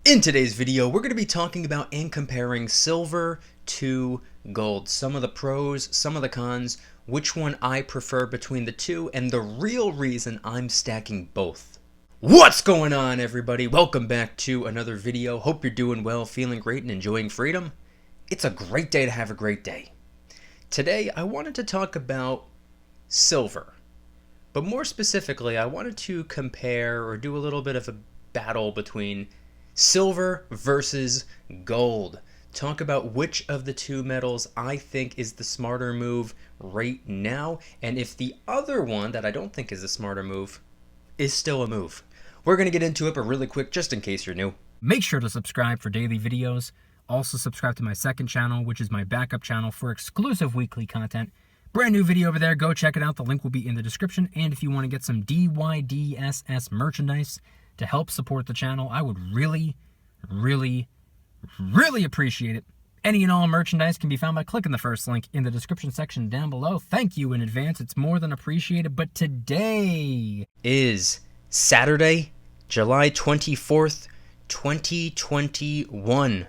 In today's video, we're going to be talking about and comparing silver to gold. Some of the pros, some of the cons, which one I prefer between the two, and the real reason I'm stacking both. What's going on, everybody? Welcome back to another video. Hope you're doing well, feeling great, and enjoying freedom. It's a great day to have a great day. Today, I wanted to talk about silver. But more specifically, I wanted to compare or do a little bit of a battle between silver versus gold. Talk about which of the two metals I think is the smarter move right now, and if the other one that I don't think is the smarter move is still a move. We're going to get into it, but really quick, just in case you're new. Make sure to subscribe for daily videos. Also subscribe to my second channel, which is my backup channel for exclusive weekly content. Brand new video over there. Go check it out. The link will be in the description. And if you want to get some DYDSS merchandise to help support the channel, I would really appreciate it. Any and all merchandise can be found by clicking the first link in the description section down below. Thank you in advance. It's more than appreciated. But today is Saturday, July 24th, 2021.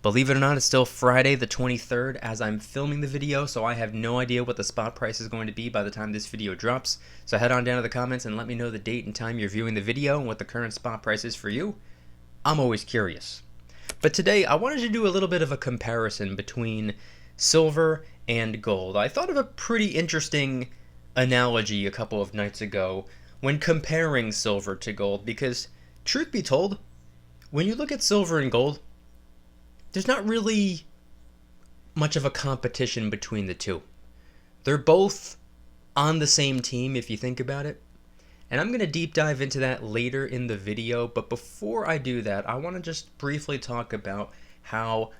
Believe it or not, it's still Friday the 23rd as I'm filming the video, so I have no idea what the spot price is going to be by the time this video drops. So head on down to the comments and let me know the date and time you're viewing the video and what the current spot price is for you. I'm always curious. But today, I wanted to do a little bit of a comparison between silver and gold. I thought of a pretty interesting analogy a couple of nights ago when comparing silver to gold, because truth be told, when you look at silver and gold, there's not really much of a competition between the two. They're both on the same team if you think about it. And I'm going to deep dive into that later in the video, but before I do that, I want to just briefly talk about how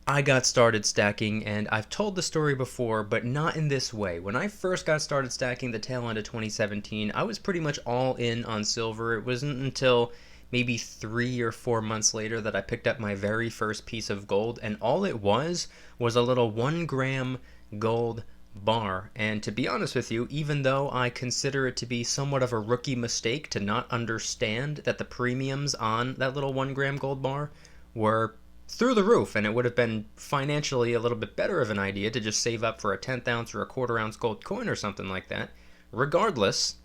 I got started stacking, and I've told the story before, but not in this way. When I first got started stacking the tail end of 2017, I was pretty much all in on silver. It wasn't until maybe 3 or 4 months later that I picked up my very first piece of gold, and all it was a little 1 gram gold bar. And to be honest with you, even though I consider it to be somewhat of a rookie mistake to not understand that the premiums on that little 1 gram gold bar were through the roof, and it would have been financially a little bit better of an idea to just save up for a 1/10 ounce or a 1/4 ounce gold coin or something like that. Regardless,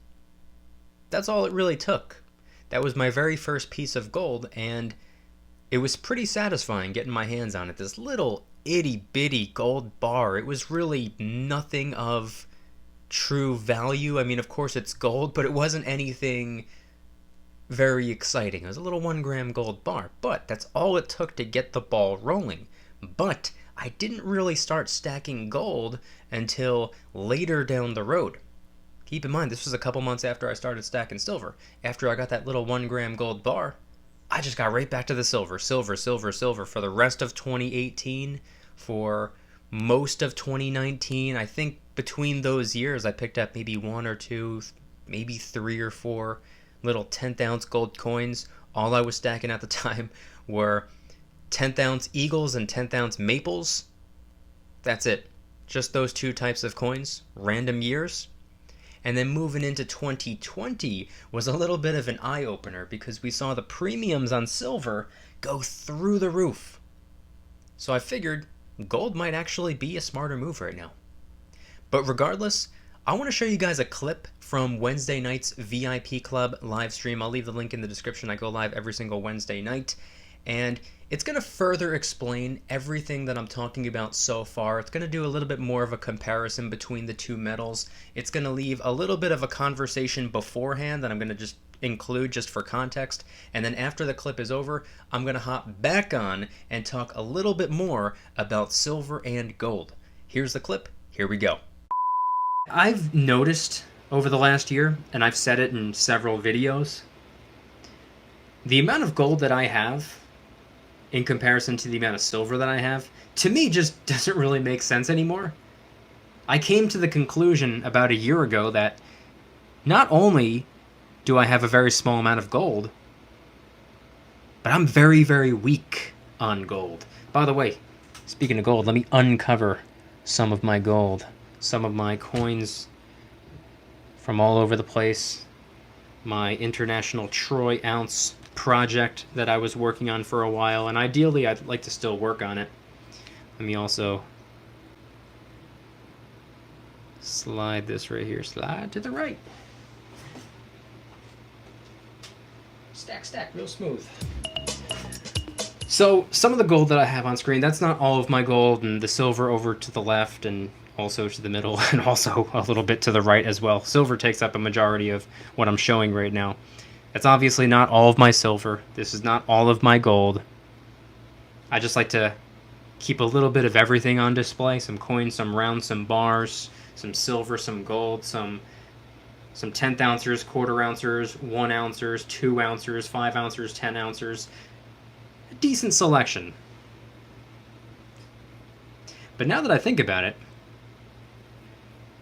that's all it really took. That was my very first piece of gold, and it was pretty satisfying getting my hands on it. This little itty-bitty gold bar. It was really nothing of true value. I mean, of course it's gold, but it wasn't anything very exciting. It was a little 1 gram gold bar, but that's all it took to get the ball rolling. But I didn't really start stacking gold until later down the road. Keep in mind, this was a couple months after I started stacking silver. After I got that little 1 gram gold bar, I just got right back to the silver for the rest of 2018, for most of 2019. I think between those years, I picked up maybe 1 or 2, maybe 3 or 4 little 1/10 ounce gold coins. All I was stacking at the time were 1/10 ounce eagles and 1/10 ounce maples. That's it. Just those two types of coins, random years. And then moving into 2020 was a little bit of an eye-opener because we saw the premiums on silver go through the roof. So I figured gold might actually be a smarter move right now. But regardless, I want to show you guys a clip from Wednesday night's VIP Club live stream. I'll leave the link in the description. I go live every single Wednesday night. And it's going to further explain everything that I'm talking about so far. It's going to do a little bit more of a comparison between the two metals. It's going to leave a little bit of a conversation beforehand that I'm going to just include just for context. And then after the clip is over, I'm going to hop back on and talk a little bit more about silver and gold. Here's the clip. Here we go. I've noticed over the last year, and I've said it in several videos, the amount of gold that I have in comparison to the amount of silver that I have, to me just doesn't really make sense anymore. I came to the conclusion about a year ago that not only do I have a very small amount of gold, but I'm very weak on gold. By the way, speaking of gold, let me uncover some of my gold. Some of my coins from all over the place. My International Troy ounce project that I was working on for a while, and ideally I'd like to still work on it. Let me also slide this right here. Slide to the right. Stack, real smooth. So some of the gold that I have on screen, that's not all of my gold, and the silver over to the left and also to the middle and also a little bit to the right as well. Silver takes up a majority of what I'm showing right now. That's obviously not all of my silver. This is not all of my gold. I just like to keep a little bit of everything on display. Some coins, some rounds, some bars, some silver, some gold, some 10th ounces, quarter ounces, 1 ounces, 2 ounces, 5 ounces, 10 ounces. A decent selection. But now that I think about it,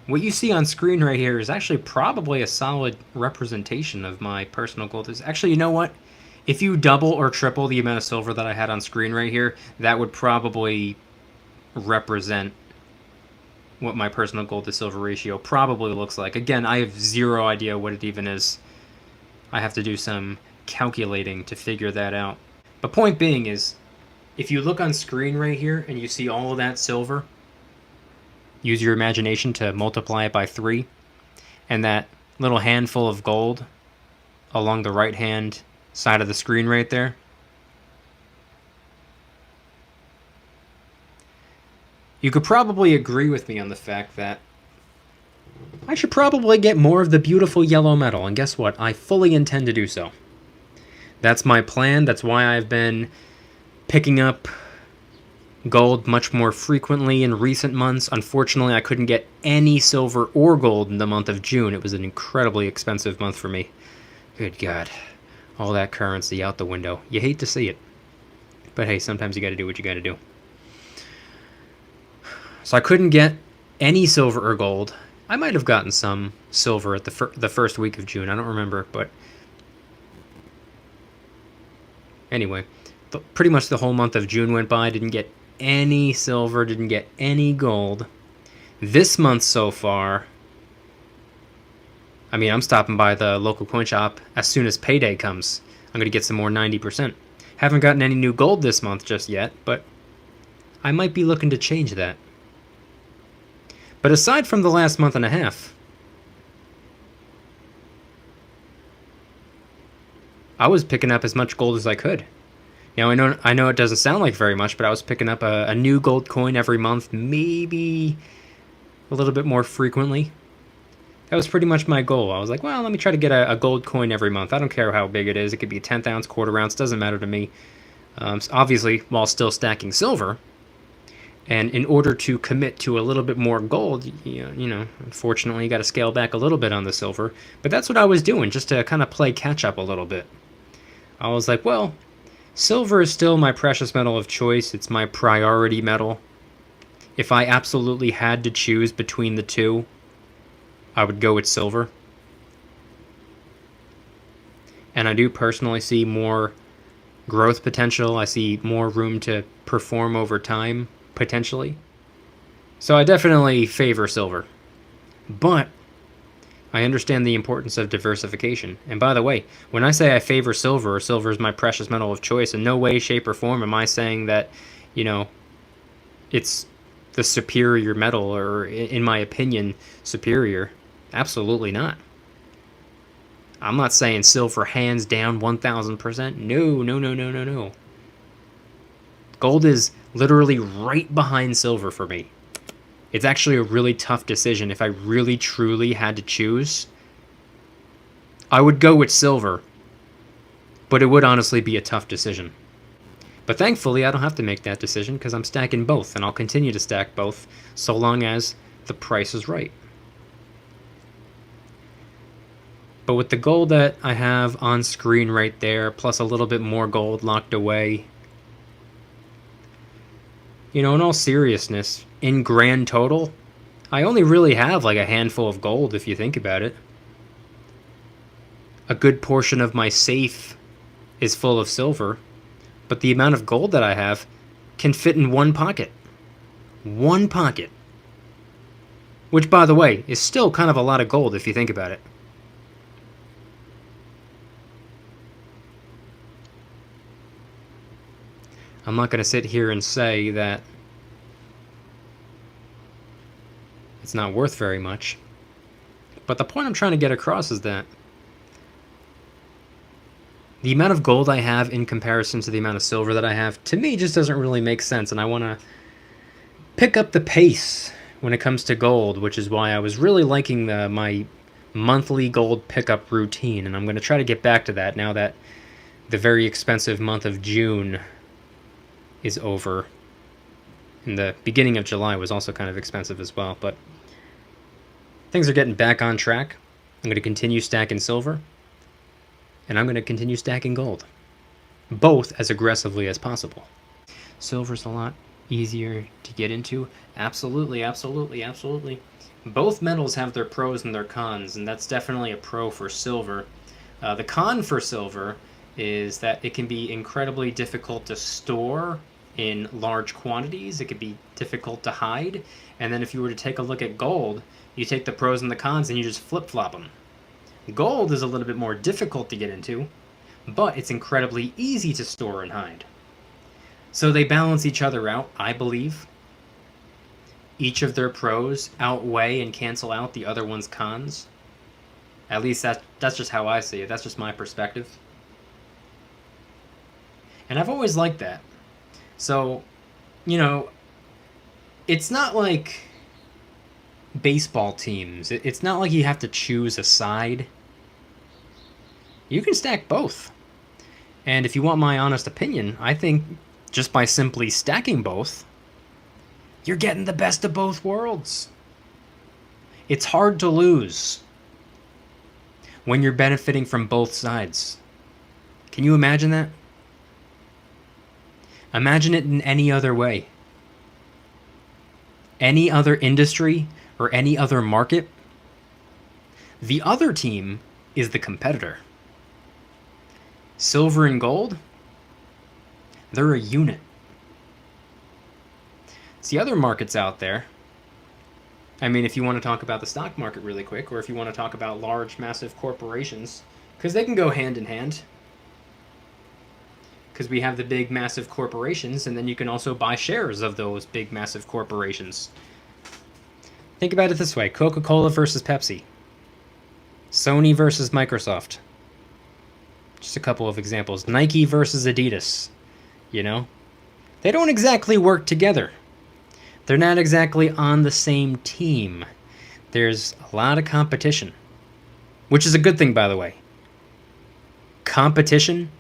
what you see on screen right here is actually probably a solid representation of my personal gold. Actually, you know what? If you double or triple the amount of silver that I had on screen right here, that would probably represent what my personal gold to silver ratio probably looks like. Again, I have zero idea what it even is. I have to do some calculating to figure that out. But point being is, if you look on screen right here and you see all of that silver, use your imagination to multiply it by 3, and that little handful of gold along the right hand side of the screen right there, you could probably agree with me on the fact that I should probably get more of the beautiful yellow metal, and guess what? I fully intend to do so. That's my plan. That's why I've been picking up gold much more frequently in recent months. Unfortunately, I couldn't get any silver or gold in the month of June. It was an incredibly expensive month for me. Good God. All that currency out the window. You hate to see it. But hey, sometimes you gotta do what you gotta do. So I couldn't get any silver or gold. I might have gotten some silver at the first week of June. I don't remember, but anyway, pretty much the whole month of June went by. Didn't get any silver, didn't get any gold. This month so far, I mean, I'm stopping by the local coin shop as soon as payday comes. I'm going to get some more 90%. Haven't gotten any new gold this month just yet, but I might be looking to change that. But aside from the last month and a half, I was picking up as much gold as I could. Now, I know it doesn't sound like very much, but I was picking up a new gold coin every month, maybe a little bit more frequently. That was pretty much my goal. I was like, well, let me try to get a gold coin every month. I don't care how big it is. It could be a 10th ounce, quarter ounce, doesn't matter to me. So obviously, while still stacking silver. And in order to commit to a little bit more gold, you know, unfortunately, you got to scale back a little bit on the silver. But that's what I was doing, just to kind of play catch up a little bit. I was like, well, silver is still my precious metal of choice. It's my priority metal. If I absolutely had to choose between the two, I would go with silver. And I do personally see more growth potential. I see more room to perform over time, potentially. So I definitely favor silver. But I understand the importance of diversification. And by the way, when I say I favor silver, or silver is my precious metal of choice, in no way, shape, or form am I saying that, you know, it's the superior metal, or in my opinion, superior. Absolutely not. I'm not saying silver hands down 1000%. No. Gold is literally right behind silver for me. It's actually a really tough decision. If I really truly had to choose, I would go with silver, but it would honestly be a tough decision. But thankfully, I don't have to make that decision because I'm stacking both, and I'll continue to stack both so long as the price is right. But with the gold that I have on screen right there, plus a little bit more gold locked away, you know, in all seriousness, in grand total, I only really have like a handful of gold if you think about it. A good portion of my safe is full of silver, but the amount of gold that I have can fit in one pocket. One pocket. Which, by the way, is still kind of a lot of gold if you think about it. I'm not going to sit here and say that it's not worth very much. But the point I'm trying to get across is that the amount of gold I have in comparison to the amount of silver that I have, to me, just doesn't really make sense. And I want to pick up the pace when it comes to gold, which is why I was really liking my monthly gold pickup routine. And I'm going to try to get back to that now that the very expensive month of June is over. And the beginning of July was also kind of expensive as well. But things are getting back on track. I'm going to continue stacking silver. And I'm going to continue stacking gold. Both as aggressively as possible. Silver's a lot easier to get into. Absolutely, absolutely, absolutely. Both metals have their pros and their cons, and that's definitely a pro for silver. The con for silver is that it can be incredibly difficult to store in large quantities. It could be difficult to hide. And then if you were to take a look at gold, you take the pros and the cons and you just flip-flop them. Gold is a little bit more difficult to get into, but it's incredibly easy to store and hide. So they balance each other out, I believe. Each of their pros outweigh and cancel out the other one's cons. At least that's just how I see it. That's just my perspective. And I've always liked that. So, you know, it's not like baseball teams. It's not like you have to choose a side. You can stack both. And if you want my honest opinion, I think just by simply stacking both, you're getting the best of both worlds. It's hard to lose when you're benefiting from both sides. Can you imagine that? Imagine it in any other way. Any other industry or any other market, the other team is the competitor. Silver and gold, they're a unit. It's the other markets out there. I mean, if you want to talk about the stock market really quick, or if you want to talk about large, massive corporations, because they can go hand in hand. Because we have the big, massive corporations, and then you can also buy shares of those big, massive corporations. Think about it this way. Coca-Cola versus Pepsi. Sony versus Microsoft. Just a couple of examples. Nike versus Adidas. You know? They don't exactly work together. They're not exactly on the same team. There's a lot of competition. Which is a good thing, by the way. Competition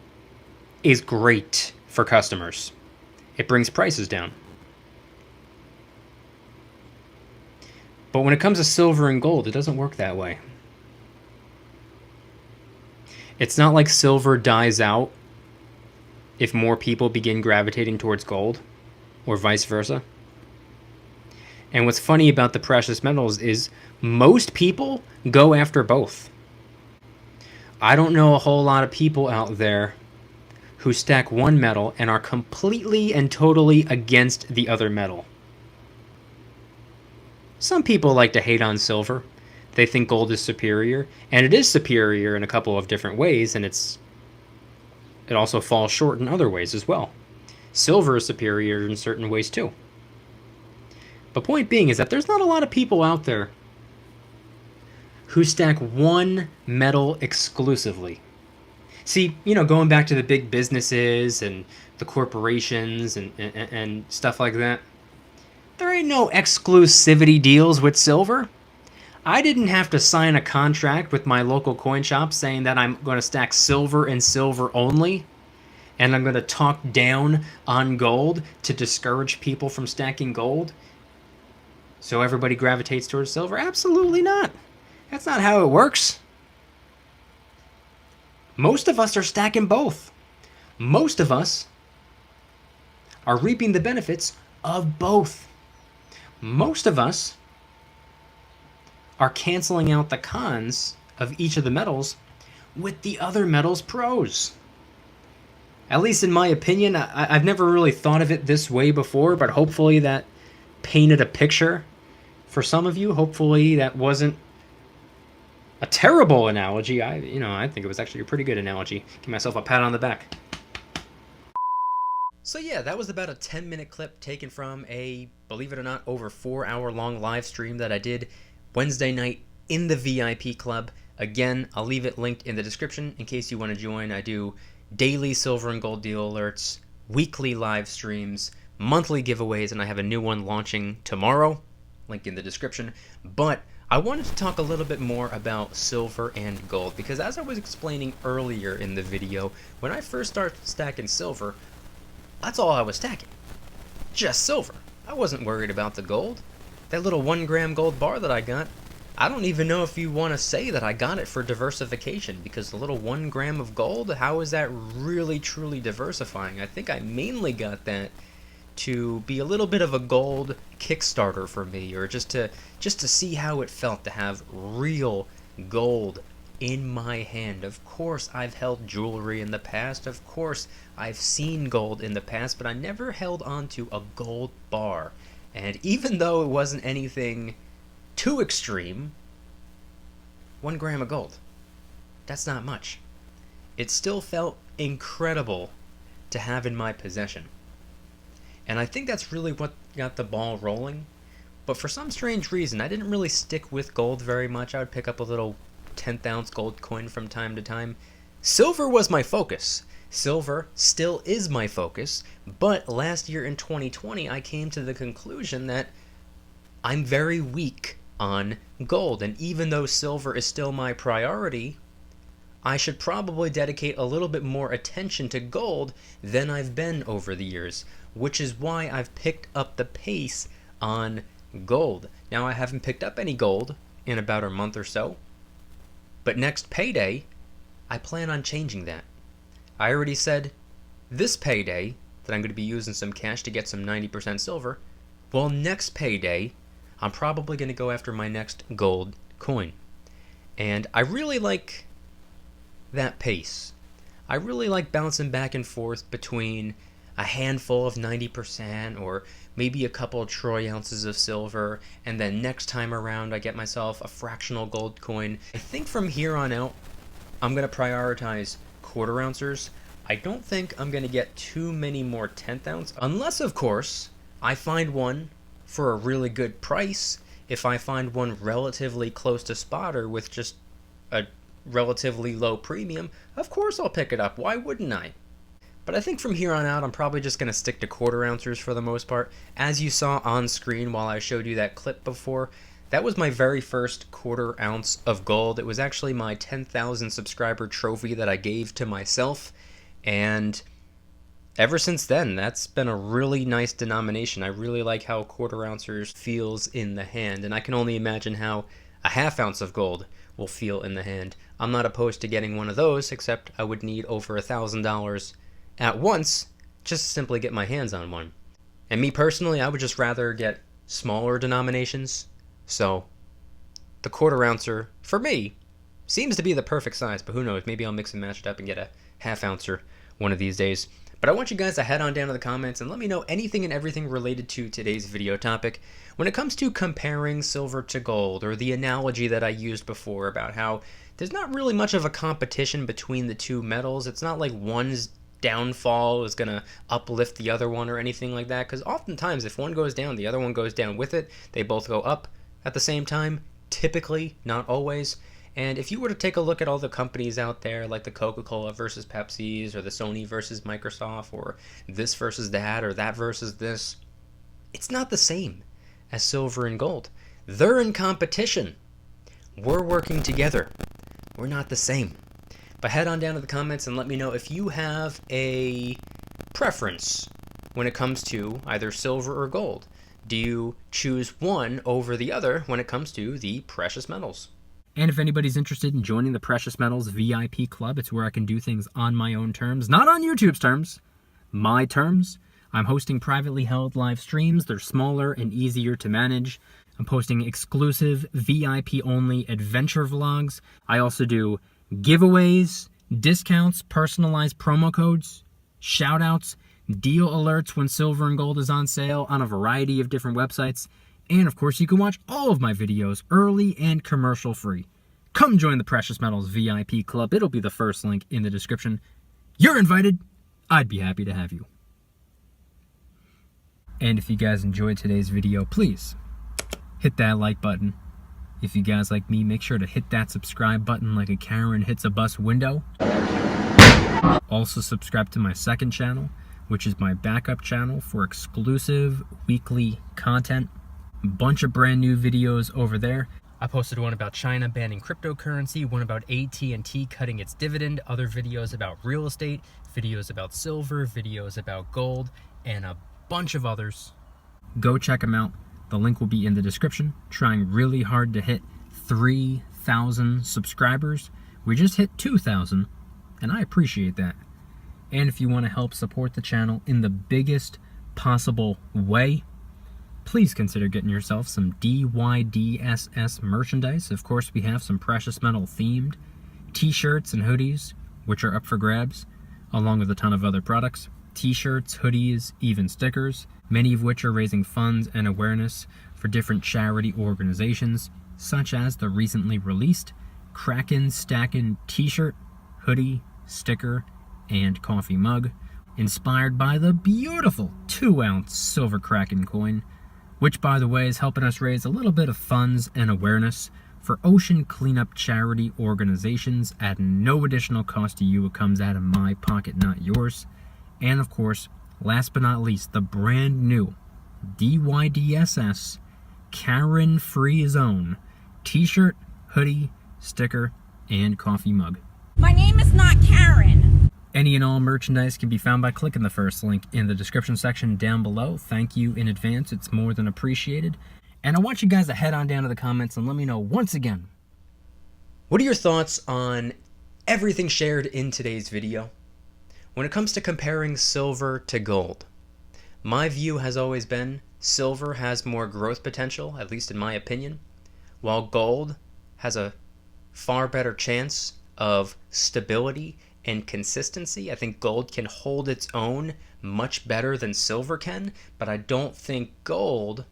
is great for customers. It brings prices down. But when it comes to silver and gold, it doesn't work that way. It's not like silver dies out if more people begin gravitating towards gold, or vice versa. And what's funny about the precious metals is most people go after both. I don't know a whole lot of people out there who stack one metal and are completely and totally against the other metal. Some people like to hate on silver. They think gold is superior, and it is superior in a couple of different ways, and it also falls short in other ways as well. Silver is superior in certain ways too. But point being is that there's not a lot of people out there who stack one metal exclusively. See, you know, going back to the big businesses and the corporations and stuff like that, there ain't no exclusivity deals with silver. I didn't have to sign a contract with my local coin shop saying that I'm going to stack silver and silver only, and I'm going to talk down on gold to discourage people from stacking gold so everybody gravitates towards silver. Absolutely not. That's not how it works. Most of us are stacking both. Most of us are reaping the benefits of both. Most of us are canceling out the cons of each of the metals with the other metal's pros. At least in my opinion, I've never really thought of it this way before, but hopefully that painted a picture for some of you. Hopefully that wasn't a terrible analogy. I think it was actually a pretty good analogy. Give myself a pat on the back. So yeah, that was about a 10-minute clip taken from a, believe it or not, over 4-hour long live stream that I did Wednesday night in the VIP club. Again, I'll leave it linked in the description in case you want to join. I do daily silver and gold deal alerts, weekly live streams, monthly giveaways, and I have a new one launching tomorrow. Link in the description. But I wanted to talk a little bit more about silver and gold because as I was explaining earlier in the video, when I first started stacking silver, that's all I was stacking. Just silver. I wasn't worried about the gold. That little 1 gram gold bar that I got, I don't even know if you want to say that I got it for diversification, because the little 1 gram of gold, how is that really truly diversifying? I think I mainly got that to be a little bit of a gold Kickstarter for me, or just to see how it felt to have real gold in my hand. Of course I've held jewelry in the past, of course I've seen gold in the past, but I never held onto a gold bar. And even though it wasn't anything too extreme, 1 gram of gold, that's not much. It still felt incredible to have in my possession. And I think that's really what got the ball rolling. But for some strange reason, I didn't really stick with gold very much. I would pick up a little 10th ounce gold coin from time to time. Silver was my focus. Silver still is my focus. But last year in 2020, I came to the conclusion that I'm very weak on gold. And even though silver is still my priority, I should probably dedicate a little bit more attention to gold than I've been over the years, which is why I've picked up the pace on gold. Now, I haven't picked up any gold in about a month or so, but next payday, I plan on changing that. I already said this payday that I'm going to be using some cash to get some 90% silver. Well, next payday, I'm probably going to go after my next gold coin. And I really like that pace. I really like bouncing back and forth between a handful of 90% or maybe a couple of troy ounces of silver, and then next time around I get myself a fractional gold coin. I think from here on out I'm going to prioritize quarter ounces. I don't think I'm going to get too many more 10th ounce, unless of course I find one for a really good price. If I find one relatively close to spotter with just a relatively low premium, of course I'll pick it up. Why wouldn't I? But I think from here on out I'm probably just going to stick to quarter ounces for the most part. As you saw on screen while I showed you that clip before, that was my very first quarter ounce of gold. It was actually my 10,000 subscriber trophy that I gave to myself, and ever since then that's been a really nice denomination. I really like how quarter ounces feels in the hand, and I can only imagine how a half ounce of gold will feel in the hand. I'm not opposed to getting one of those, except I would need over $1,000 at once just to simply get my hands on one. And me personally, I would just rather get smaller denominations. So the quarter ouncer for me seems to be the perfect size, but who knows, maybe I'll mix and match it up and get a half ouncer one of these days. But I want you guys to head on down to the comments and let me know anything and everything related to today's video topic. When it comes to comparing silver to gold, or the analogy that I used before about how there's not really much of a competition between the two metals. It's not like one's downfall is going to uplift the other one or anything like that, because oftentimes if one goes down, the other one goes down with it. They both go up at the same time, typically, not always. And if you were to take a look at all the companies out there, like the Coca-Cola versus Pepsi's, or the Sony versus Microsoft, or this versus that, or that versus this, it's not the same as silver and gold. They're in competition. We're working together. We're not the same. But head on down to the comments and let me know if you have a preference when it comes to either silver or gold. Do you choose one over the other when it comes to the precious metals? And if anybody's interested in joining the Precious Metals VIP Club, it's where I can do things on my own terms, not on YouTube's terms, my terms. I'm hosting privately held live streams. They're smaller and easier to manage. I'm posting exclusive VIP-only adventure vlogs. I also do giveaways, discounts, personalized promo codes, shoutouts, deal alerts when silver and gold is on sale on a variety of different websites. And of course, you can watch all of my videos early and commercial free. Come join the Precious Metals VIP Club. It'll be the first link in the description. You're invited. I'd be happy to have you. And if you guys enjoyed today's video, please hit that like button. If you guys like me, make sure to hit that subscribe button like a Karen hits a bus window. Also subscribe to my second channel, which is my backup channel for exclusive weekly content. A bunch of brand new videos over there. I posted one about China banning cryptocurrency, one about AT&T cutting its dividend, other videos about real estate, videos about silver, videos about gold, and a bunch of others. Go check them out. The link will be in the description. Trying really hard to hit 3,000 subscribers. We just hit 2,000, and I appreciate that. And if you want to help support the channel in the biggest possible way, please consider getting yourself some DYDSS merchandise. Of course, we have some precious metal themed t-shirts and hoodies, which are up for grabs, along with a ton of other products. T-shirts, hoodies, even stickers, many of which are raising funds and awareness for different charity organizations, such as the recently released Kraken Stackin' t-shirt, hoodie, sticker, and coffee mug, inspired by the beautiful 2-ounce silver Kraken coin, which, by the way, is helping us raise a little bit of funds and awareness for ocean cleanup charity organizations at no additional cost to you. It comes out of my pocket, not yours. And of course, last but not least, the brand new DYDSS Karen Free Zone t-shirt, hoodie, sticker, and coffee mug. My name is not Karen. Any and all merchandise can be found by clicking the first link in the description section down below. Thank you in advance. It's more than appreciated. And I want you guys to head on down to the comments and let me know once again. What are your thoughts on everything shared in today's video? When it comes to comparing silver to gold, my view has always been silver has more growth potential, at least in my opinion, while gold has a far better chance of stability and consistency. I think gold can hold its own much better than silver can, but I don't think gold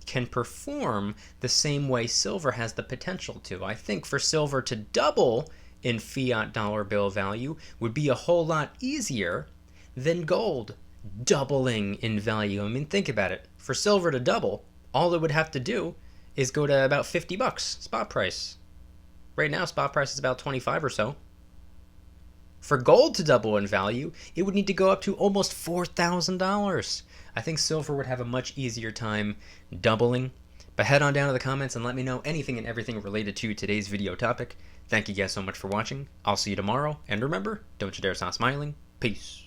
can perform the same way silver has the potential to. I think for silver to double in fiat dollar bill value would be a whole lot easier than gold doubling in value. I mean, think about it. For silver to double, all it would have to do is go to about 50 bucks spot price. Right now, spot price is about 25 or so. For gold to double in value, it would need to go up to almost $4,000. I think silver would have a much easier time doubling. But head on down to the comments and let me know anything and everything related to today's video topic. Thank you guys so much for watching. I'll see you tomorrow. And remember, don't you dare stop smiling. Peace.